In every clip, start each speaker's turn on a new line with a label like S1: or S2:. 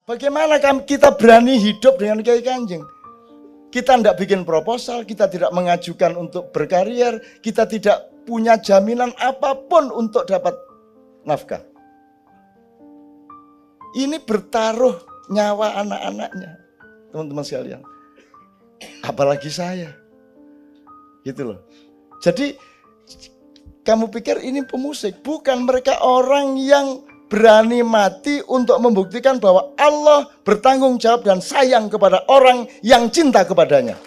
S1: Bagaimana kita berani hidup dengan Kiai Kanjeng? Kita tidak bikin proposal, kita tidak mengajukan untuk berkarier, kita tidak punya jaminan apapun untuk dapat nafkah. Ini bertaruh nyawa anak-anaknya, teman-teman sekalian. Apalagi saya. Gitu loh. Jadi kamu pikir ini pemusik? Bukan, mereka orang yang berani mati untuk membuktikan bahwa Allah bertanggung jawab dan sayang kepada orang yang cinta kepadanya.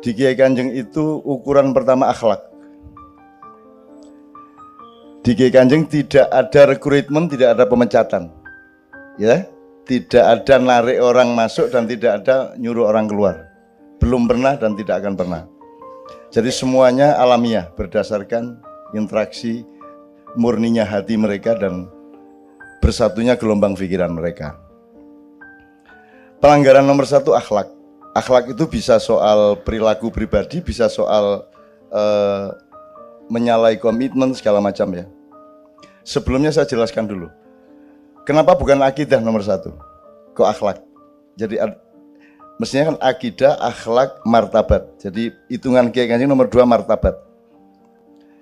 S1: Di Kiai Kanjeng itu ukuran pertama akhlak. Di Kiai Kanjeng tidak ada rekrutmen, tidak ada pemecatan. Ya, tidak ada narik orang masuk dan tidak ada nyuruh orang keluar. Belum pernah dan tidak akan pernah. Jadi semuanya alamiah berdasarkan interaksi murninya hati mereka dan bersatunya gelombang pikiran mereka. Pelanggaran nomor 1 akhlak. Akhlak itu bisa soal perilaku pribadi, bisa soal menyalahi komitmen segala macam ya. Sebelumnya saya jelaskan dulu. Kenapa bukan akidah nomor 1? Kok akhlak? Jadi mestinya kan akidah, akhlak, martabat. Jadi hitungan Kiai Kanjeng nomor 2 martabat.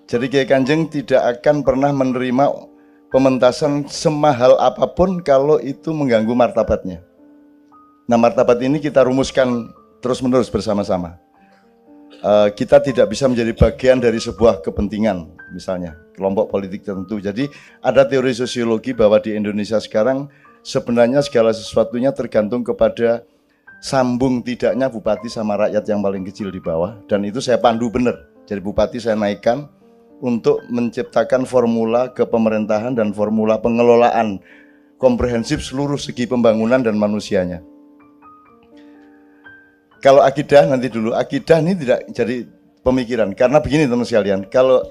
S1: Jadi Kiai Kanjeng tidak akan pernah menerima pementasan semahal apapun kalau itu mengganggu martabatnya. Nah, martabat ini kita rumuskan terus-menerus bersama-sama. Kita tidak bisa menjadi bagian dari sebuah kepentingan, misalnya kelompok politik tertentu. Jadi ada teori sosiologi bahwa di Indonesia sekarang sebenarnya segala sesuatunya tergantung kepada sambung tidaknya bupati sama rakyat yang paling kecil di bawah. Dan itu saya pandu benar. Jadi bupati saya naikkan untuk menciptakan formula kepemerintahan dan formula pengelolaan komprehensif seluruh segi pembangunan dan manusianya. Kalau akidah nanti dulu, akidah ini tidak jadi pemikiran. Karena begini teman sekalian, kalau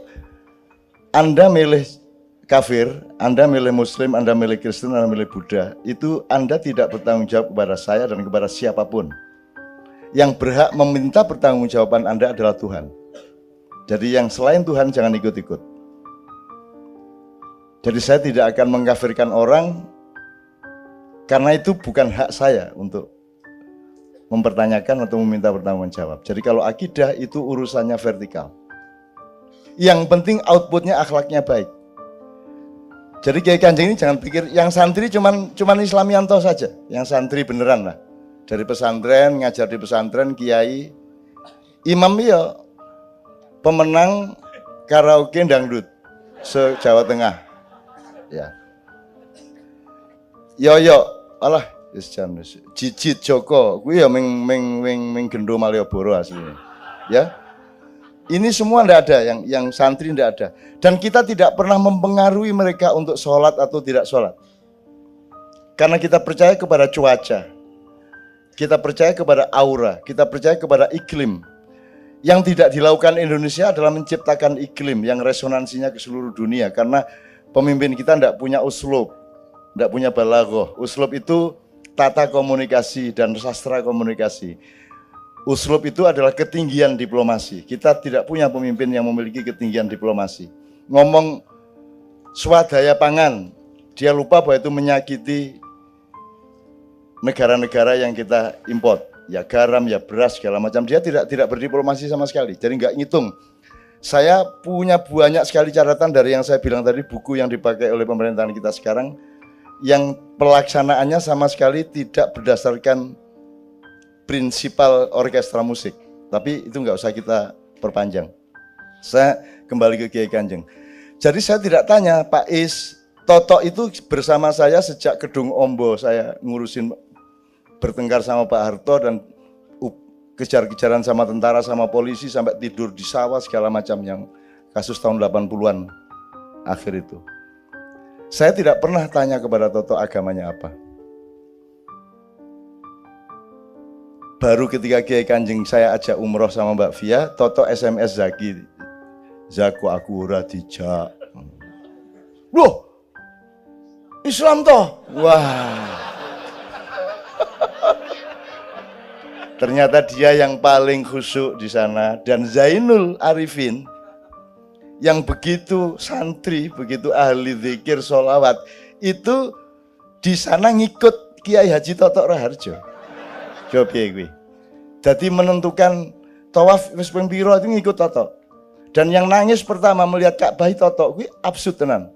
S1: Anda milih kafir, Anda milih Muslim, Anda milih Kristen, Anda milih Buddha, itu Anda tidak bertanggung jawab kepada saya dan kepada siapapun. Yang berhak meminta pertanggungjawaban Anda adalah Tuhan. Jadi yang selain Tuhan jangan ikut-ikut. Jadi saya tidak akan mengkafirkan orang, karena itu bukan hak saya untuk mempertanyakan atau meminta pertanggungjawab. Jadi kalau akidah itu urusannya vertikal. Yang penting outputnya akhlaknya baik. Jadi Kiai Kanjeng ini jangan pikir yang santri cuman Islamianto saja, yang santri beneran lah. Dari pesantren, ngajar di pesantren, kiai, imam ya pemenang karaoke dangdut se-Jawa Tengah. Ya. Yo, alah Jijit Joko, gue ya meng gendo Malioboro aslinya. Ya, ini semua tidak ada, yang santri tidak ada. Dan kita tidak pernah mempengaruhi mereka untuk sholat atau tidak sholat. Karena kita percaya kepada cuaca, kita percaya kepada aura, kita percaya kepada iklim. Yang tidak dilakukan Indonesia adalah menciptakan iklim yang resonansinya ke seluruh dunia. Karena pemimpin kita tidak punya uslub, tidak punya balaghah. Uslub itu tata komunikasi dan sastra komunikasi. Uslub itu adalah ketinggian diplomasi. Kita tidak punya pemimpin yang memiliki ketinggian diplomasi. Ngomong swadaya pangan, dia lupa bahwa itu menyakiti negara-negara yang kita import. Ya garam, ya beras, segala macam. Dia tidak berdiplomasi sama sekali. Jadi nggak ngitung. Saya punya banyak sekali catatan dari yang saya bilang tadi, buku yang dipakai oleh pemerintahan kita sekarang, yang pelaksanaannya sama sekali tidak berdasarkan prinsipal orkestra musik. Tapi itu nggak usah kita perpanjang. Saya kembali ke Kiai Kanjeng. Jadi saya tidak tanya, Pak Is, Toto itu bersama saya sejak Kedung Ombo, saya ngurusin bertengkar sama Pak Harto dan kejar-kejaran sama tentara, sama polisi, sampai tidur di sawah segala macam yang kasus tahun 80-an akhir itu. Saya tidak pernah tanya kepada Toto agamanya apa. Baru ketika Kiai Kanjeng saya ajak umroh sama Mbak Via, Toto SMS Zaki Zaku aku ora dijak. Loh, Islam toh? Wah. Ternyata dia yang paling khusyuk di sana, dan Zainul Arifin yang begitu santri, begitu ahli zikir, sholawat, itu di sana ngikut Kiai Haji Totok Raharjo. Coba gue. Jadi menentukan tawaf wis ping pira itu ngikut Totok. Dan yang nangis pertama melihat Ka'bah Totok gue absurd tenan.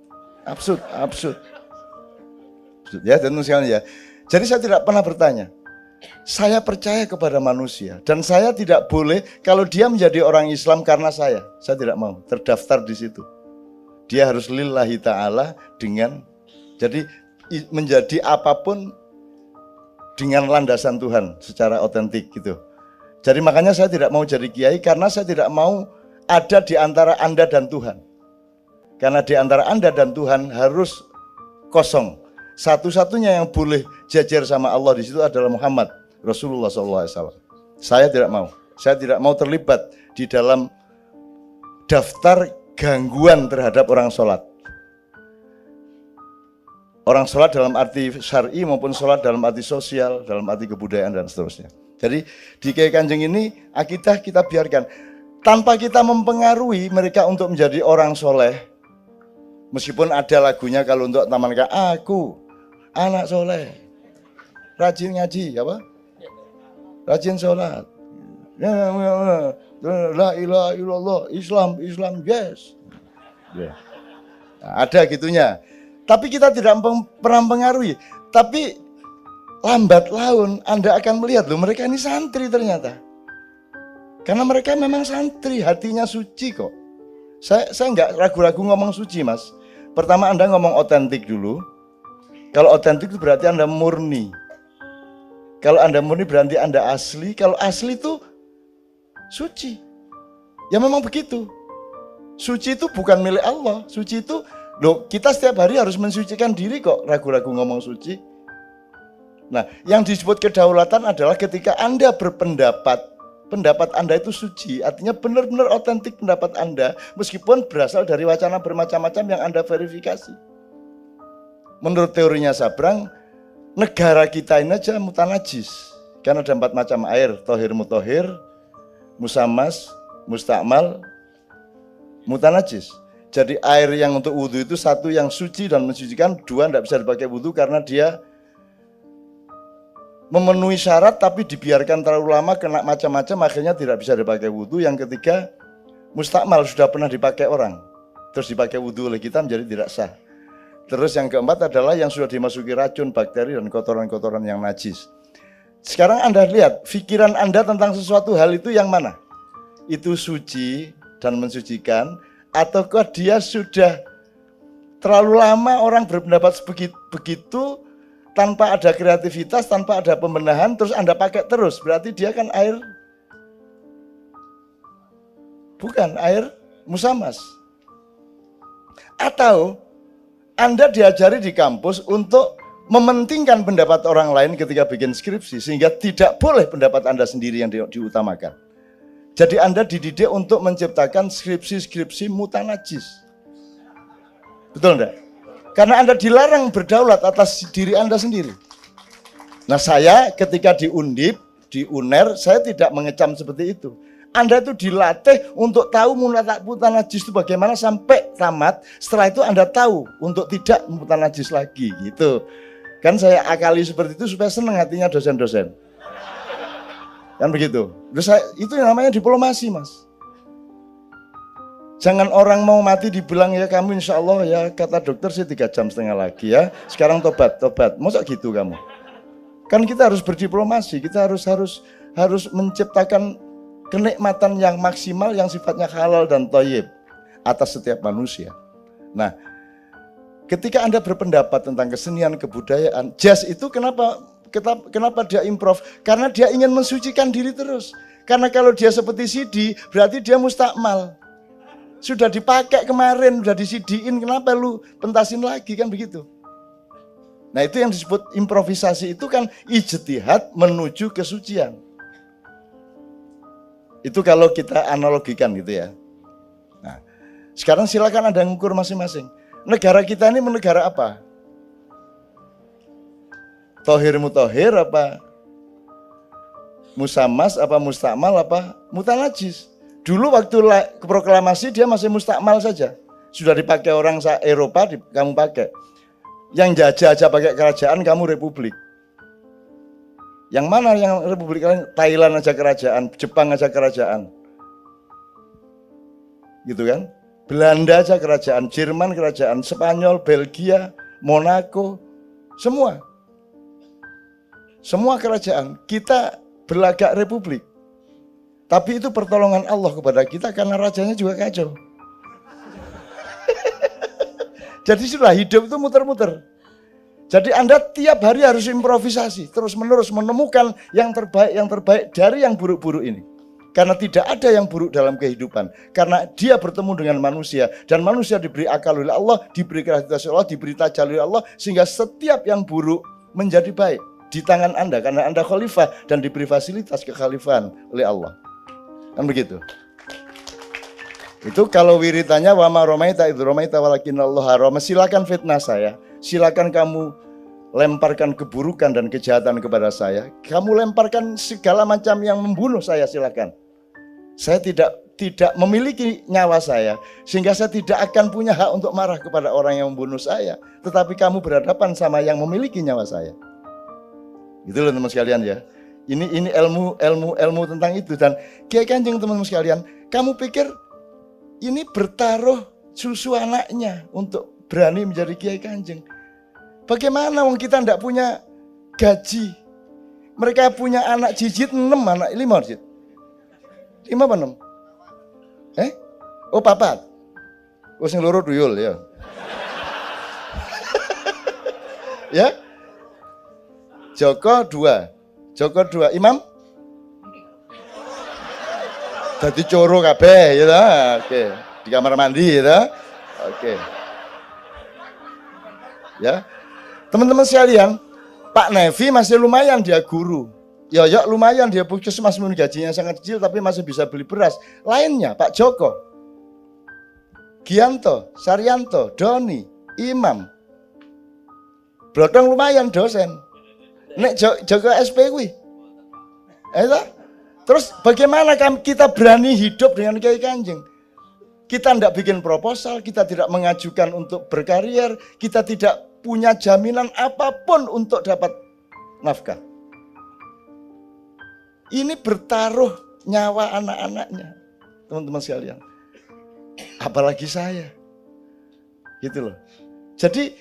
S1: Absurd. Ya, tentu sekali ya. Jadi saya tidak pernah bertanya. Saya percaya kepada manusia dan saya tidak boleh kalau dia menjadi orang Islam karena saya tidak mau terdaftar di situ. Dia harus lillahi ta'ala dengan jadi menjadi apapun dengan landasan Tuhan secara otentik gitu. Jadi makanya saya tidak mau jadi kiai karena saya tidak mau ada di antara Anda dan Tuhan. Karena di antara Anda dan Tuhan harus kosong. Satu-satunya yang boleh jajar sama Allah di situ adalah Muhammad Rasulullah SAW. Saya tidak mau terlibat di dalam daftar gangguan terhadap orang sholat. Orang sholat dalam arti syar'i maupun sholat dalam arti sosial, dalam arti kebudayaan dan seterusnya. Jadi di Kiai Kanjeng ini akidah kita biarkan tanpa kita mempengaruhi mereka untuk menjadi orang soleh. Meskipun ada lagunya kalau untuk taman aku anak soleh, rajin ngaji, apa? Rajin sholat. La ilaha illallah, Islam, yes. Yeah. Nah, ada gitunya. Tapi kita tidak pernah mempengaruhi. Tapi lambat laun Anda akan melihat loh, mereka ini santri ternyata. Karena mereka memang santri, hatinya suci kok. Saya nggak ragu-ragu ngomong suci, Mas. Pertama Anda ngomong otentik dulu. Kalau otentik itu berarti Anda murni. Kalau Anda murni berarti Anda asli. Kalau asli itu suci. Ya memang begitu. Suci itu bukan milik Allah. Suci itu, loh, kita setiap hari harus mensucikan diri kok. Ragu-ragu ngomong suci. Nah, yang disebut kedaulatan adalah ketika Anda berpendapat, pendapat Anda itu suci. Artinya benar-benar otentik pendapat Anda. Meskipun berasal dari wacana bermacam-macam yang Anda verifikasi. Menurut teorinya Sabrang, negara kita ini aja mutanajis. Karena ada 4 macam air, tohir mutohir, musamas, mustakmal, mutanajis. Jadi air yang untuk wudhu itu 1 yang suci dan mensucikan, 2 tidak bisa dipakai wudhu karena dia memenuhi syarat tapi dibiarkan terlalu lama kena macam-macam akhirnya tidak bisa dipakai wudhu. Yang ketiga, mustakmal sudah pernah dipakai orang, terus dipakai wudhu oleh kita menjadi tidak sah. Terus yang keempat adalah yang sudah dimasuki racun, bakteri, dan kotoran-kotoran yang najis. Sekarang Anda lihat, pikiran Anda tentang sesuatu hal itu yang mana? Itu suci dan mensucikan, ataukah dia sudah terlalu lama orang berpendapat begitu, tanpa ada kreativitas, tanpa ada pembenahan, terus Anda pakai terus, berarti dia kan air, bukan air musamas. Atau Anda diajari di kampus untuk mementingkan pendapat orang lain ketika bikin skripsi, sehingga tidak boleh pendapat Anda sendiri yang diutamakan. Jadi Anda dididik untuk menciptakan skripsi-skripsi mutanajis. Betul enggak? Karena Anda dilarang berdaulat atas diri Anda sendiri. Nah, saya ketika di Undip, di UNER, saya tidak mengecam seperti itu. Anda itu dilatih untuk tahu mutanajis itu bagaimana sampai tamat. Setelah itu Anda tahu untuk tidak mutanajis lagi gitu. Kan saya akali seperti itu supaya senang hatinya dosen-dosen. Kan begitu. Itu yang namanya diplomasi, Mas. Jangan orang mau mati dibilang ya kamu insya Allah ya kata dokter sih 3,5 jam lagi ya. Sekarang tobat. Masa gitu kamu? Kan kita harus berdiplomasi. Kita harus menciptakan kenikmatan yang maksimal yang sifatnya halal dan thayyib atas setiap manusia. Nah, ketika Anda berpendapat tentang kesenian, kebudayaan, jazz itu kenapa dia improv? Karena dia ingin mensucikan diri terus. Karena kalau dia seperti CD, berarti dia mustakmal. Sudah dipakai kemarin, sudah di CD-in, kenapa lu pentasin lagi, kan begitu. Nah, itu yang disebut improvisasi, itu kan ijtihad menuju kesucian. Itu kalau kita analogikan gitu ya. Nah, Sekarang silakan Anda ngukur masing-masing. Negara kita ini negara apa? Tohir mutohir apa? Musamas apa mustakmal apa? Mutanajis. Dulu waktu proklamasi dia masih mustakmal saja. Sudah dipakai orang Eropa, kamu pakai. Yang jajah aja pakai kerajaan, kamu republik. Yang mana yang republik lain? Thailand aja kerajaan, Jepang aja kerajaan. Gitu kan? Belanda aja kerajaan, Jerman kerajaan, Spanyol, Belgia, Monaco, semua. Semua kerajaan. Kita berlagak republik. Tapi itu pertolongan Allah kepada kita karena rajanya juga kacau. Jadi sudah hidup itu muter-muter. Jadi Anda tiap hari harus improvisasi, terus-menerus menemukan yang terbaik dari yang buruk-buruk ini. Karena tidak ada yang buruk dalam kehidupan. Karena dia bertemu dengan manusia. Dan manusia diberi akal oleh Allah, diberi kreativitas oleh Allah, diberi tajalli oleh Allah. Sehingga setiap yang buruk menjadi baik di tangan Anda. Karena Anda khalifah dan diberi fasilitas kekhalifahan oleh Allah. Kan begitu. Itu kalau wiritannya wa ma romaita idh romaita walakinnallaha rama. Silakan fitnah saya. Silakan kamu lemparkan keburukan dan kejahatan kepada saya. Kamu lemparkan segala macam yang membunuh saya, silakan. Saya tidak memiliki nyawa saya, sehingga saya tidak akan punya hak untuk marah kepada orang yang membunuh saya. Tetapi kamu berhadapan sama yang memiliki nyawa saya. Gitu loh teman sekalian ya. Ini ilmu tentang itu. Dan Kiai Kanjeng teman-teman sekalian, kamu pikir ini bertaruh susu anaknya untuk berani menjadi Kiai Kanjeng. Bagaimana wong kita tidak punya gaji? Mereka punya anak jijit 6, anak 5 jijit. 5 apa 6? Oh 4. Oh sing loro duyul ya. Ya. Joko 2. Imam? Dadi coro kabeh ya ta. Oke. Di kamar mandi ya ta. Oke. Ya. Teman-teman sekalian, Pak Nevi masih lumayan dia guru. Ya lumayan dia puskesmas gajinya sangat kecil tapi masih bisa beli beras. Lainnya Pak Joko, Gianto, Saryanto, Doni, Imam. Blotong lumayan dosen. Nek Joko SP kuwi. Terus bagaimana kita berani hidup dengan Kiai Kanjeng? Kita tidak bikin proposal, kita tidak mengajukan untuk berkarier, kita tidak punya jaminan apapun untuk dapat nafkah. Ini bertaruh nyawa anak-anaknya, teman-teman sekalian. Apalagi saya. Gitu loh. Jadi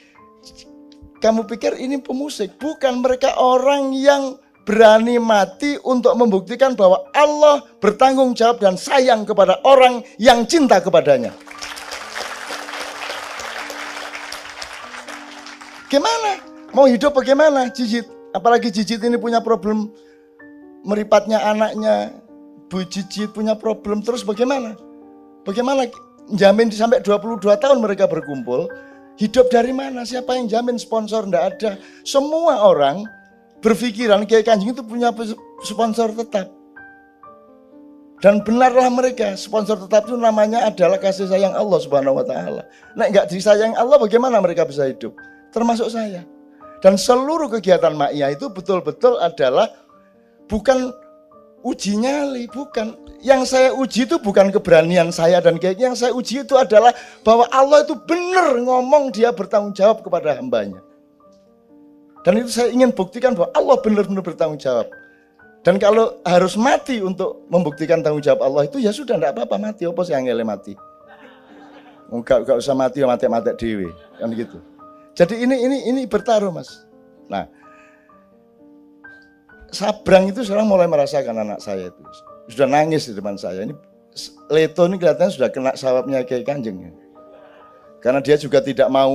S1: kamu pikir ini pemusik, bukan, mereka orang yang berani mati untuk membuktikan bahwa Allah bertanggung jawab dan sayang kepada orang yang cinta kepadanya. Gimana? Mau hidup bagaimana Jijit? Apalagi Jijit ini punya problem meripatnya anaknya. Bu Jijit punya problem, terus bagaimana? Bagaimana jamin sampai 22 tahun mereka berkumpul? Hidup dari mana? Siapa yang jamin? Sponsor enggak ada. Semua orang berpikiran Kiai Kanjeng itu punya sponsor tetap. Dan benarlah mereka, sponsor tetap itu namanya adalah kasih sayang Allah Subhanahu wa taala. Nek enggak disayang Allah, bagaimana mereka bisa hidup? Termasuk saya. Dan seluruh kegiatan Ma'iyah itu betul-betul adalah bukan uji nyali, bukan. Yang saya uji itu bukan keberanian saya dan Kiai. Yang saya uji itu adalah bahwa Allah itu benar ngomong, dia bertanggung jawab kepada hambanya. Dan itu saya ingin buktikan bahwa Allah benar-benar bertanggung jawab. Dan kalau harus mati untuk membuktikan tanggung jawab Allah itu, ya sudah, tidak apa-apa mati. Apa sih yang mati? Enggak usah mati, mati dewe, kan gitu. Jadi ini bertaruh, Mas. Nah, Sabrang itu sekarang mulai merasakan anak saya itu sudah nangis di depan saya. Ini Leto ini kelihatannya sudah kena sawabnya Kiai Kanjeng. Karena dia juga tidak mau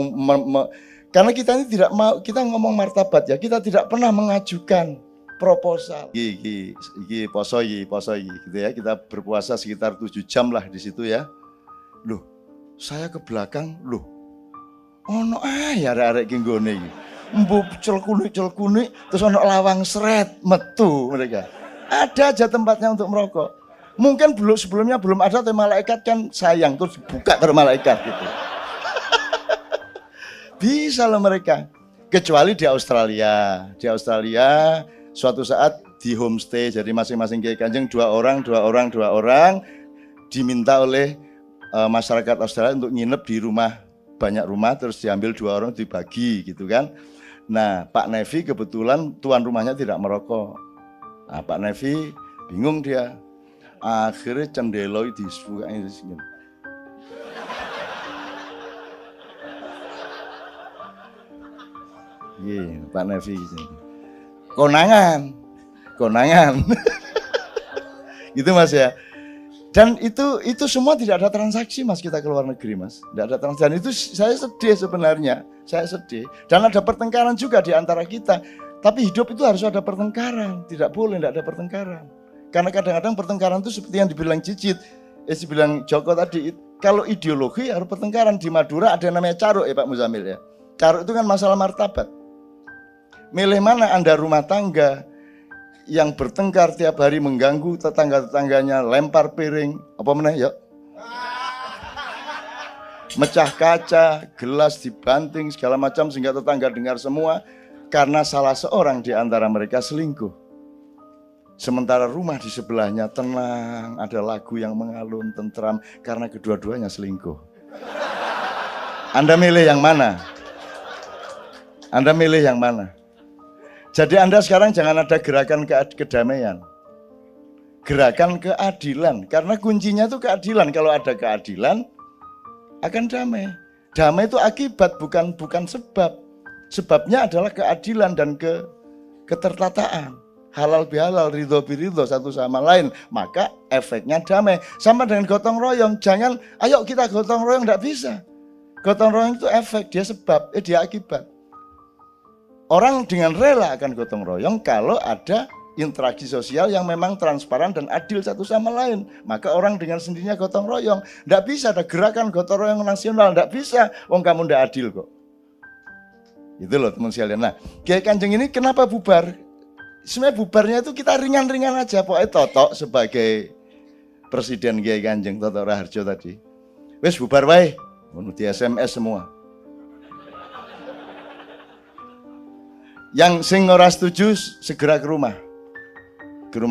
S1: karena kita ini tidak mau, kita ngomong martabat ya, kita tidak pernah mengajukan proposal. Iki poso gitu ya. Kita berpuasa sekitar 7 jam lah di situ ya. Loh, saya ke belakang, loh. Ono ya arek-arek ki nggone iki. Embu celkunik terus ono lawang seret metu mereka. Ada aja tempatnya untuk merokok. Mungkin sebelumnya belum ada, tapi malaikat kan sayang, terus buka ke malaikat gitu. Bisa loh mereka. Kecuali di Australia. Di Australia suatu saat di homestay, jadi masing-masing Kiai Kanjeng dua orang diminta oleh masyarakat Australia untuk nginep di rumah, banyak rumah, terus diambil 2 orang dibagi gitu kan. Nah Pak Nevi kebetulan tuan rumahnya tidak merokok. Nah Pak Nevi bingung dia, akhirnya cendeloi disukai di sini. Iya, Pak Nevi konangan gitu Mas ya. Dan itu semua tidak ada transaksi Mas, kita ke luar negeri Mas, tidak ada transaksi. Dan itu saya sedih sebenarnya, saya sedih. Dan ada pertengkaran juga di antara kita. Tapi hidup itu harus ada pertengkaran, tidak boleh tidak ada pertengkaran. Karena kadang-kadang pertengkaran itu seperti yang dibilang Cicit, dibilang Joko tadi, kalau ideologi harus pertengkaran. Di Madura ada yang namanya caruk ya Pak Muzamil ya. Caruk itu kan masalah martabat. Milih mana Anda rumah tangga yang bertengkar tiap hari, mengganggu tetangga-tetangganya, lempar piring, apa meneh ya? Mecah kaca, gelas dibanting, segala macam sehingga tetangga dengar semua karena salah seorang di antara mereka selingkuh. Sementara rumah di sebelahnya tenang, ada lagu yang mengalun, tentram karena kedua-duanya selingkuh. Anda milih yang mana? Anda milih yang mana? Jadi Anda sekarang jangan ada gerakan kedamaian, gerakan keadilan, karena kuncinya itu keadilan. Kalau ada keadilan akan damai. Damai itu akibat, bukan sebab. Sebabnya adalah keadilan dan ketertataan, halal bihalal, ridho biridho satu sama lain, maka efeknya damai. Sama dengan gotong royong, jangan ayo kita gotong royong, tidak bisa. Gotong royong itu efek, dia sebab, dia akibat. Orang dengan rela akan gotong royong kalau ada interaksi sosial yang memang transparan dan adil satu sama lain. Maka orang dengan sendirinya gotong royong. Tidak bisa ada gerakan gotong royong nasional, tidak bisa. Wong kamu tidak adil kok. Itu loh teman sekalian. Nah, Kiai Kanjeng ini kenapa bubar? Sebenarnya bubarnya itu kita ringan-ringan aja. Pokoknya Toto sebagai Presiden Kiai Kanjeng, Toto Raharjo tadi. Wes bubar wae, di SMS semua. Yang sing ora setuju segera ke rumah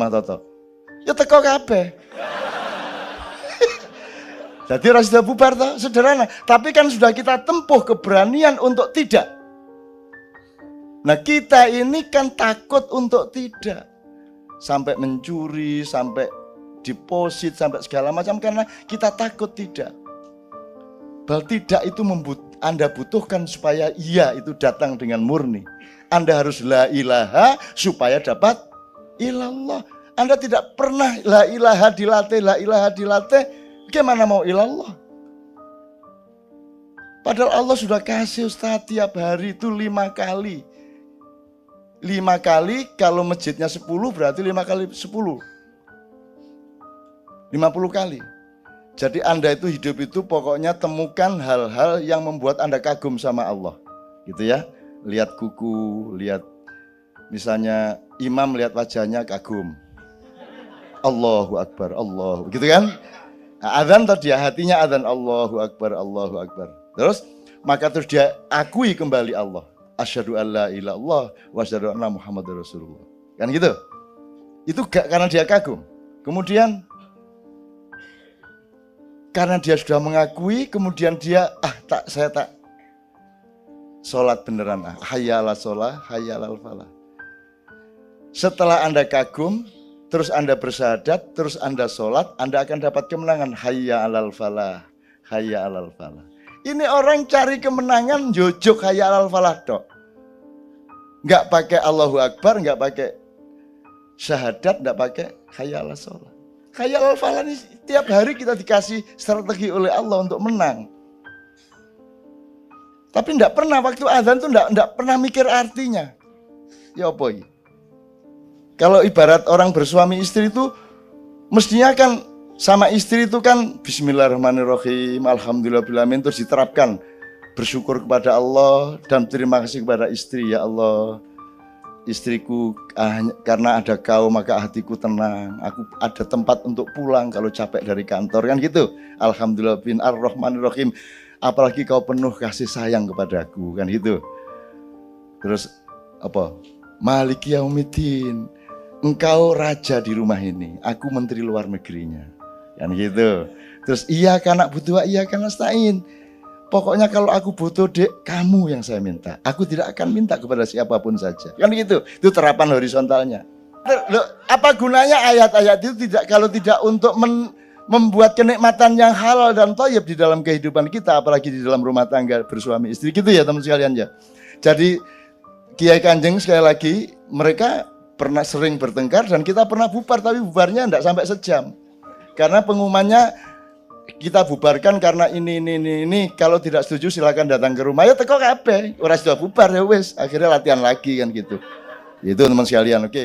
S1: Toto. Ya teko kabeh. Jadi ora sudah bubar toh, sederhana. Tapi kan sudah kita tempuh keberanian untuk tidak. Nah kita ini kan takut untuk tidak. Sampai mencuri, sampai deposit, sampai segala macam karena kita takut tidak. Bal tidak itu Anda butuhkan supaya iya itu datang dengan murni. Anda harus la ilaha supaya dapat ilallah. Anda tidak pernah la ilaha dilatih, gimana mau ilallah? Padahal Allah sudah kasih Ustaz tiap hari itu 5 kali. 5 kali, kalau masjidnya 10 berarti 5 kali 10. 50 kali. Jadi Anda itu hidup itu pokoknya temukan hal-hal yang membuat Anda kagum sama Allah. Gitu ya. Lihat kuku, lihat misalnya imam, lihat wajahnya kagum. Allahu Akbar, Allahu, gitu kan? Nah, adzan tadi hatinya adzan Allahu Akbar, Allahu Akbar. Terus maka terus dia akui kembali Allah. Asyhadu alla ilaha illallah wa asyhadu anna Muhammadar Rasulullah. Kan gitu? Itu karena dia kagum. Kemudian karena dia sudah mengakui, kemudian dia saya tak sholat beneran, hayya ala sholah, hayya ala falah. Setelah Anda kagum, terus Anda bersyahadat, terus Anda sholat, Anda akan dapat kemenangan, hayya ala falah, hayya ala falah. Ini orang cari kemenangan, jojok hayya ala falah dok. Nggak pakai Allahu Akbar, nggak pakai syahadat, nggak pakai hayya ala sholah. Hayya ala falah ini tiap hari kita dikasih strategi oleh Allah untuk menang. Tapi enggak pernah waktu azan tuh enggak pernah mikir artinya. Ya apa ini? Kalau ibarat orang bersuami istri itu mestinya kan sama istri itu kan bismillahirrahmanirrahim, alhamdulillahirabbil terus diterapkan bersyukur kepada Allah dan terima kasih kepada istri. Ya Allah, istriku, karena ada kau maka hatiku tenang, aku ada tempat untuk pulang kalau capek dari kantor, kan gitu. Alhamdulillah bin ar-Rahmanir-Rahim, apalagi kau penuh kasih sayang kepadaku, kan gitu. Terus apa? Maliki Yaumiddin, engkau raja di rumah ini, aku menteri luar negerinya, kan gitu. Terus iya kan nak butuh, iya kan nasta'in. Pokoknya kalau aku butuh dek, kamu yang saya minta. Aku tidak akan minta kepada siapapun saja. Kan gitu. Itu terapan horizontalnya. Loh, apa gunanya ayat-ayat itu kalau tidak untuk membuat kenikmatan yang halal dan thayyib di dalam kehidupan kita, apalagi di dalam rumah tangga bersuami istri. Gitu ya teman sekalian ya. Jadi Kiai Kanjeng sekali lagi, mereka pernah sering bertengkar dan kita pernah bubar, tapi bubarnya tidak sampai sejam. Karena pengumumannya kita bubarkan karena ini, kalau tidak setuju silakan datang ke rumah, ya teko kabeh, ora sudah bubar ya wis, akhirnya latihan lagi kan gitu. Itu teman sekalian, oke.